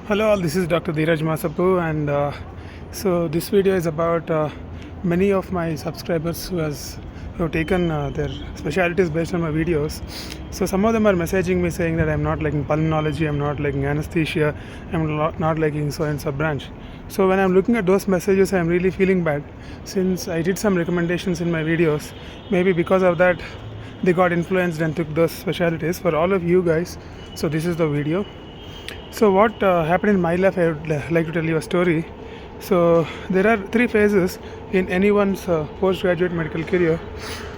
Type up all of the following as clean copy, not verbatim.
Hello all, this is Dr. Dheeraj Masapu, and so this video is about many of my subscribers who have taken their specialties based on my videos. So some of them are messaging me saying that I'm not liking pulmonology, I'm not liking anesthesia, I'm not liking so and so branch. So when I'm looking at those messages, I'm really feeling bad since I did some recommendations in my videos. Maybe because of that they got influenced and took those specialties. For all of you guys, so this is the video. So what happened in my life, I would like to tell you a story. So there are three phases in anyone's postgraduate medical career.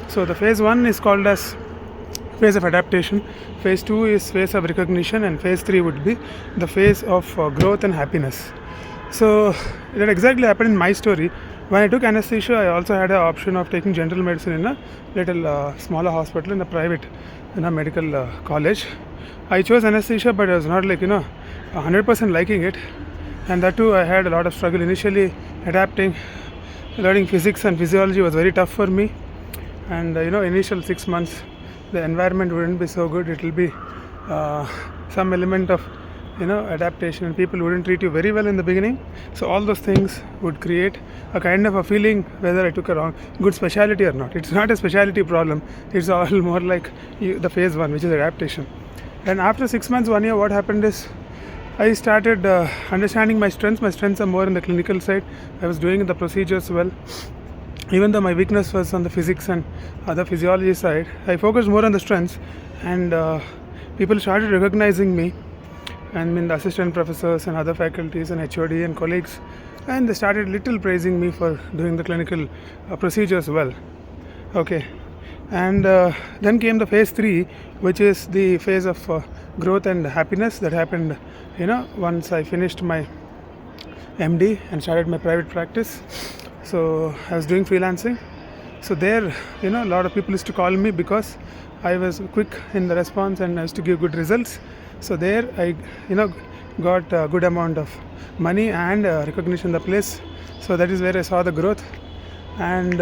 So the phase 1 is called as phase of adaptation, phase 2 is phase of recognition, and phase 3 would be the phase of growth and happiness. So that exactly happened in my story. When I took anesthesia, I also had an option of taking general medicine in a little smaller hospital in a private medical college. I chose anesthesia, but I was not 100% liking it, and that too I had a lot of struggle initially adapting. Learning physics and physiology was very tough for me, and initial 6 months the environment wouldn't be so good. It will be some element of adaptation, and people wouldn't treat you very well in the beginning. So all those things would create a kind of a feeling whether I took a good specialty or not. It's not a specialty problem, it's all more like the phase 1, which is adaptation. And after 6 months, 1 year, what happened is I started understanding my strengths. My strengths are more in the clinical side. I was doing the procedures well. Even though my weakness was on the physics and other physiology side, I focused more on the strengths, and people started recognizing me, and the assistant professors and other faculties and HOD and colleagues, and they started little praising me for doing the clinical procedures well. Okay. And then came the phase 3, which is the phase of growth and happiness. That happened once I finished my MD and started my private practice. So I was doing freelancing. So there a lot of people used to call me because I was quick in the response and I used to give good results. So there I got a good amount of money and recognition in the place. So that is where I saw the growth, and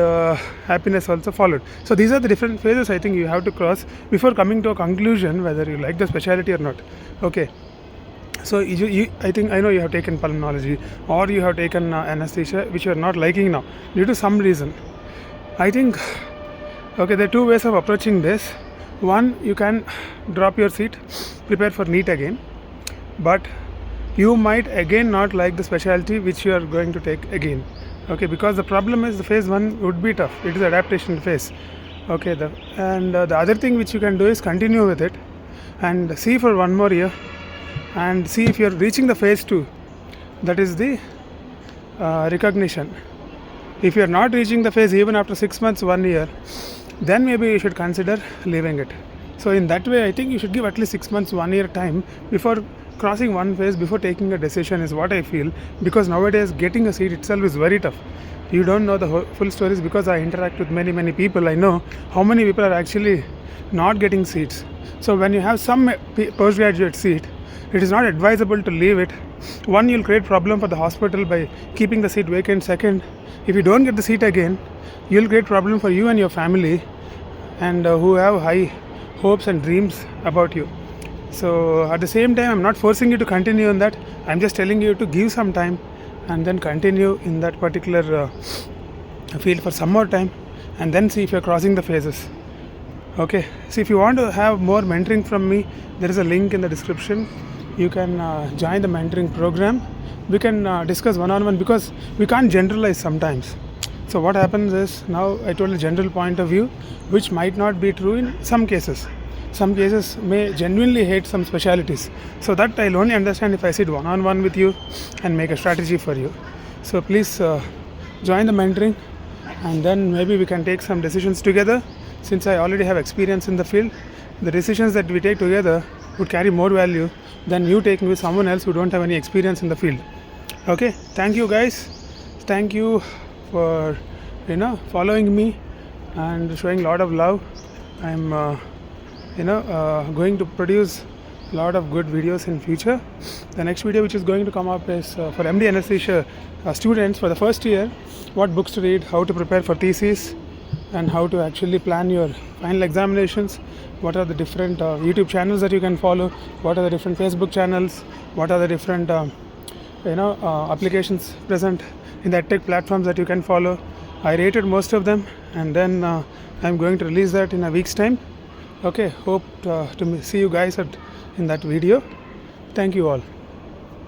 happiness also followed. So these are the different phases I think you have to cross before coming to a conclusion whether you like the specialty or not. Okay. So I know you have taken pulmonology or you have taken anesthesia, which you are not liking now due to some reason. I think there are two ways of approaching this. One, you can drop your seat, prepare for NEET again, but you might again not like the specialty which you are going to take again. Okay, because the problem is the phase 1 would be tough. It is adaptation phase. Okay, the other thing which you can do is continue with it and see for 1 more year and see if you are reaching the phase 2. That is the recognition. If you are not reaching the phase even after 6 months, 1 year, then maybe you should consider leaving it. So in that way, I think you should give at least 6 months, 1 year time before crossing one phase, before taking a decision, is what I feel. Because nowadays getting a seat itself is very tough. You don't know the full stories, because I interact with many people. I know how many people are actually not getting seats. So when you have some postgraduate seat, it is not advisable to leave it. One, you'll create problem for the hospital by keeping the seat vacant. Second, if you don't get the seat again, you'll create problem for you and your family, and who have high hopes and dreams about you. So at the same time, I'm not forcing you to continue in that. I'm just telling you to give some time and then continue in that particular field for some more time, and then see if you're crossing the phases. Okay. So if you want to have more mentoring from me, there is a link in the description. You can join the mentoring program. We can discuss one-on-one, because we can't generalize sometimes. So what happens is, now I told a general point of view, which might not be true in some cases. Some cases may genuinely hate some specialties. So that I'll only understand if I sit one-on-one with you and make a strategy for you. So please join the mentoring, and then maybe we can take some decisions together. Since I already have experience in the field, the decisions that we take together would carry more value than you taking with someone else who don't have any experience in the field. Okay, thank you guys. Thank you for following me and showing a lot of love. I'm going to produce a lot of good videos in future. The next video which is going to come up is for MD anesthesia students for the first year, what books to read, how to prepare for thesis, and how to actually plan your final examinations, what are the different YouTube channels that you can follow, what are the different Facebook channels, what are the different applications present in the tech platforms that you can follow. I rated most of them, and then I'm going to release that in a week's time. Okay, hope to see you guys in that video. Thank you all.